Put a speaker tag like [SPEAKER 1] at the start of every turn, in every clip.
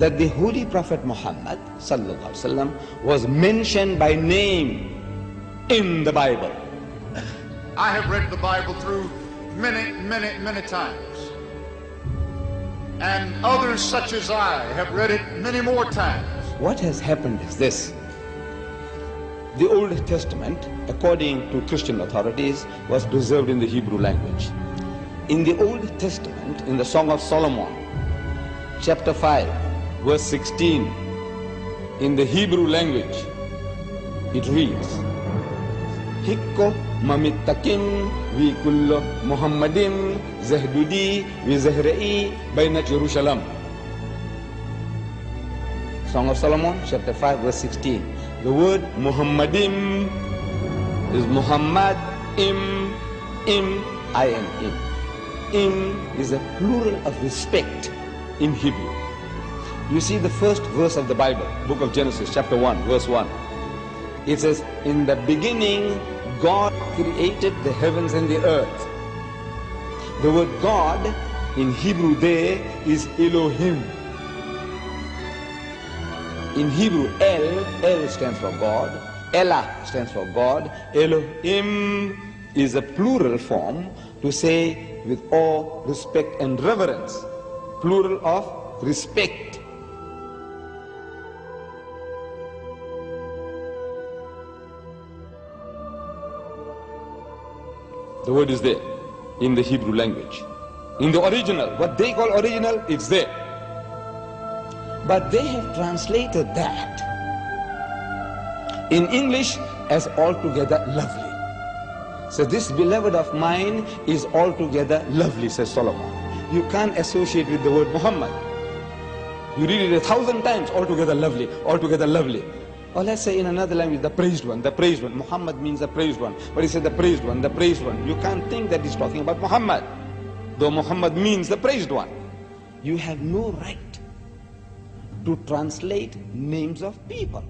[SPEAKER 1] that the Holy Prophet Muhammad sallallahu alaihi wasallam was mentioned by name in the Bible.
[SPEAKER 2] I have read the Bible through many times. And others such as I have read it many more times.
[SPEAKER 1] What has happened is this. The Old Testament, according to Christian authorities, was preserved in the Hebrew language. In the Old Testament, in the Song of Solomon, chapter 5, verse 16, in the Hebrew language, it reads, Hikko mamittakim vi kullo Muhammadin zahdudi vi zahra'i bainat Jerusalem. Song of Solomon, chapter 5, verse 16. The word Muhammadim is Muhammad, im, I-N-im. Im is a plural of respect in Hebrew. You see the first verse of the Bible, book of Genesis, chapter 1, verse 1. It says, in the beginning, God created the heavens and the earth. The word God in Hebrew there is Elohim. In Hebrew, El stands for God, Elah stands for God, Elohim is a plural form to say with awe, respect and reverence, plural of respect. The word is there in the Hebrew language. In the original, what they call original, it's there. But they have translated that in English as altogether lovely. So this beloved of mine is altogether lovely, says Solomon. You can't associate with the word Muhammad. You read it 1,000 times, altogether lovely, altogether lovely. Or let's say in another language, the praised one, the praised one. Muhammad means the praised one. But he said the praised one, the praised one. You can't think that he's talking about Muhammad, though Muhammad means the praised one. You have no right to translate names of people.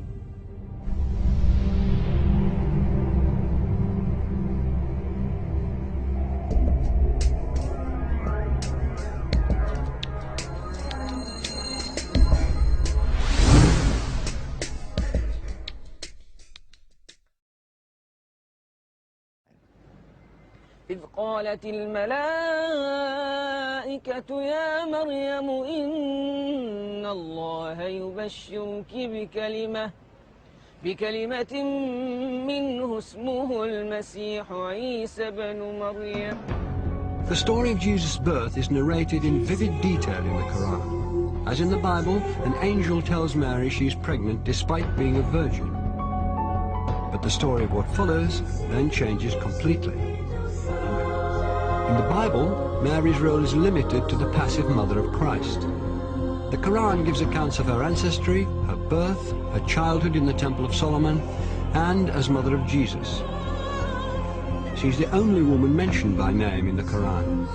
[SPEAKER 3] إذ قالت الملائكة يا مريم إن الله يبشرك بكلمة منه اسمه المسيح عيسى بن مريم.
[SPEAKER 4] The story of Jesus' birth is narrated in vivid detail in the Quran. As in the Bible, an angel tells Mary she is pregnant despite being a virgin. But the story of what follows then changes completely. In the Bible, Mary's role is limited to the passive mother of Christ. The Quran gives accounts of her ancestry, her birth, her childhood in the Temple of Solomon, and as mother of Jesus. She's the only woman mentioned by name in the Quran.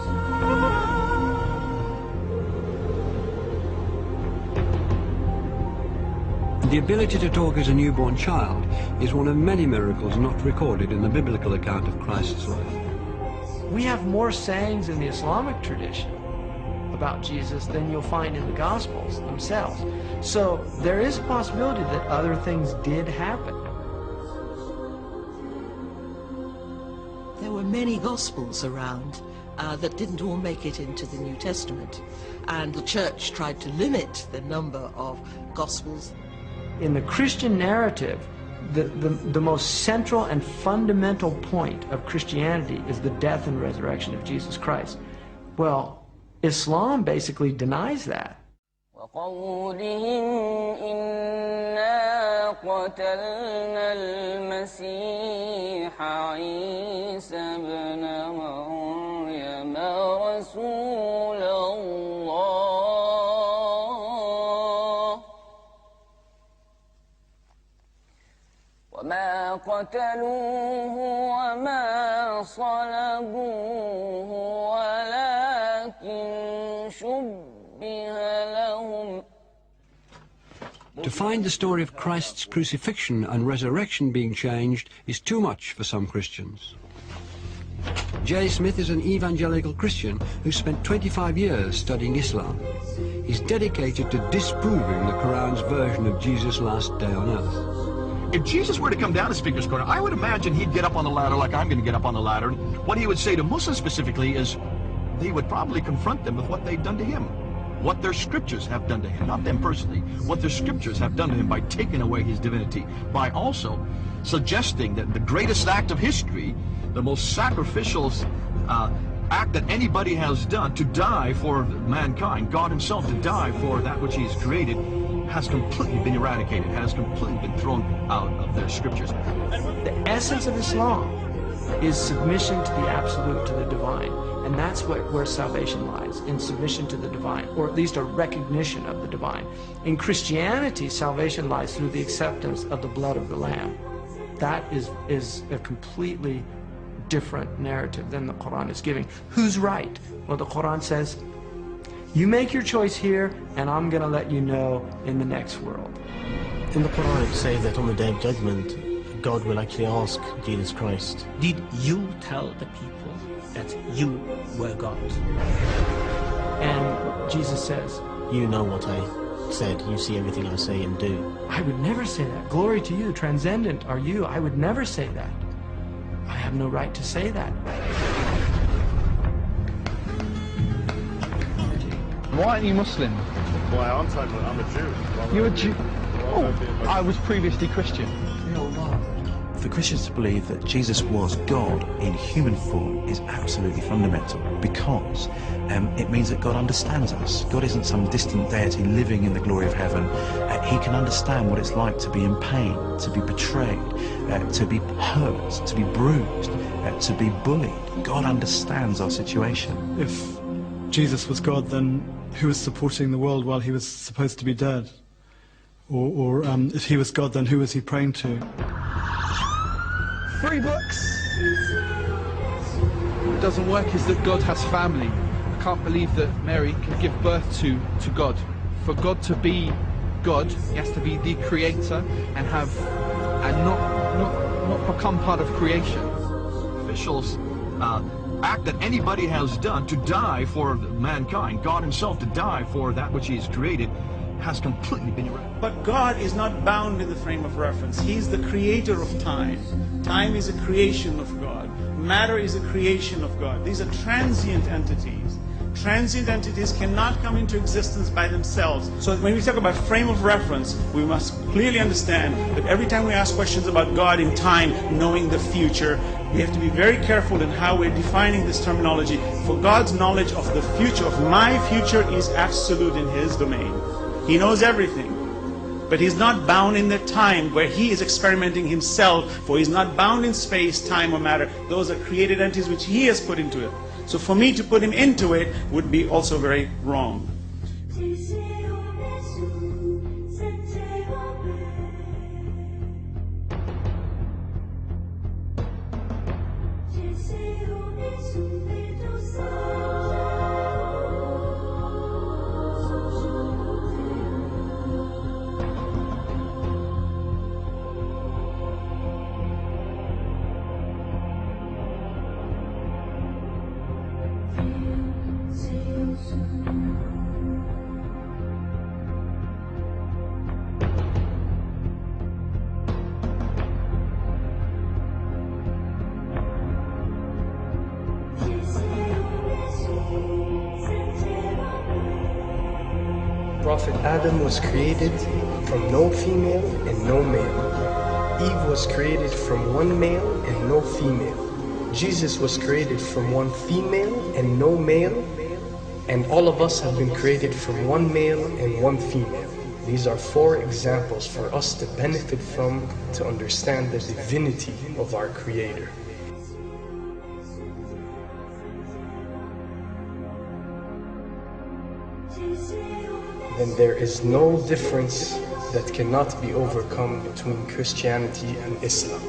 [SPEAKER 4] The ability to talk as a newborn child is one of many miracles not recorded in the biblical account of Christ's life.
[SPEAKER 5] We have more sayings in the Islamic tradition about Jesus than you'll find in the Gospels themselves. So there is a possibility that other things did happen.
[SPEAKER 6] There were many Gospels around that didn't all make it into the New Testament. And the Church tried to limit the number of Gospels.
[SPEAKER 5] In the Christian narrative, the most central and fundamental point of Christianity is the death and resurrection of Jesus Christ. Well, Islam basically denies that.
[SPEAKER 3] وقولهم إنا قتلنا المسيح عيسى بن مريم رسول الله وما قتلوه وما صلبوه ولكن شبه لهم.
[SPEAKER 4] To find the story of Christ's crucifixion and resurrection being changed is too much for some Christians. J. Smith is an evangelical Christian who spent 25 years studying Islam. He's dedicated to disproving the Quran's version of Jesus' last day on earth.
[SPEAKER 7] If Jesus were to come down to Speaker's Corner, I would imagine he'd get up on the ladder like I'm going to get up on the ladder. What he would say to Muslims specifically is, he would probably confront them with what they've done to him, what their scriptures have done to him, not them personally, what their scriptures have done to him by taking away his divinity, by also suggesting that the greatest act of history, the most sacrificial act that anybody has done, to die for mankind, God himself to die for that which he's created, has completely been eradicated, has completely been thrown out of their scriptures.
[SPEAKER 5] The essence of Islam is submission to the absolute, to the divine. And that's where salvation lies, in submission to the divine, or at least a recognition of the divine. In Christianity, salvation lies through the acceptance of the blood of the Lamb. That is a completely different narrative than the Quran is giving. Who's right? Well, the Quran says, you make your choice here, and I'm going to let you know in the next world.
[SPEAKER 8] In the Quran it says that on the Day of Judgment, God will actually ask Jesus Christ, did you tell the people that you were God?
[SPEAKER 5] And Jesus says,
[SPEAKER 8] you know what I said, you see everything I say and do.
[SPEAKER 5] I would never say that. Glory to you, transcendent are you. I would never say that. I have no right to say that.
[SPEAKER 9] Why aren't you Muslim?
[SPEAKER 10] Why aren't I? I'm a Jew.
[SPEAKER 9] You're a Jew? Oh, I was previously Christian.
[SPEAKER 11] For Christians to believe that Jesus was God in human form is absolutely fundamental, because it means that God understands us. God isn't some distant deity living in the glory of heaven. He can understand what it's like to be in pain, to be betrayed, to be hurt, to be bruised, to be bullied. God understands our situation.
[SPEAKER 12] If Jesus was God, then who was supporting the world while he was supposed to be dead? Or if he was God, then who was he praying to?
[SPEAKER 9] 3 books. What doesn't work is that God has family. I can't believe that Mary can give birth to God. For God to be God, he has to be the creator and not become part of creation.
[SPEAKER 7] Officials act that anybody has done to die for mankind, God himself to die for that which he has created, has completely been eradicated.
[SPEAKER 13] But God is not bound in the frame of reference. He's the creator of time. Time is a creation of God. Matter is a creation of God. These are transient entities. Transient entities cannot come into existence by themselves. So when we talk about frame of reference, we must clearly understand that every time we ask questions about God in time, knowing the future, we have to be very careful in how we're defining this terminology. For God's knowledge of the future, of my future, is absolute in his domain. He knows everything. But he's not bound in the time where he is experimenting himself, for he's not bound in space, time, or matter. Those are created entities which he has put into it. So for me to put him into it would be also very wrong.
[SPEAKER 14] Prophet Adam was created from no female and no male. Eve was created from one male and no female. Jesus was created from one female and no male. And all of us have been created from one male and one female. These are 4 examples for us to benefit from, to understand the divinity of our Creator. Then there is no difference that cannot be overcome between Christianity and Islam.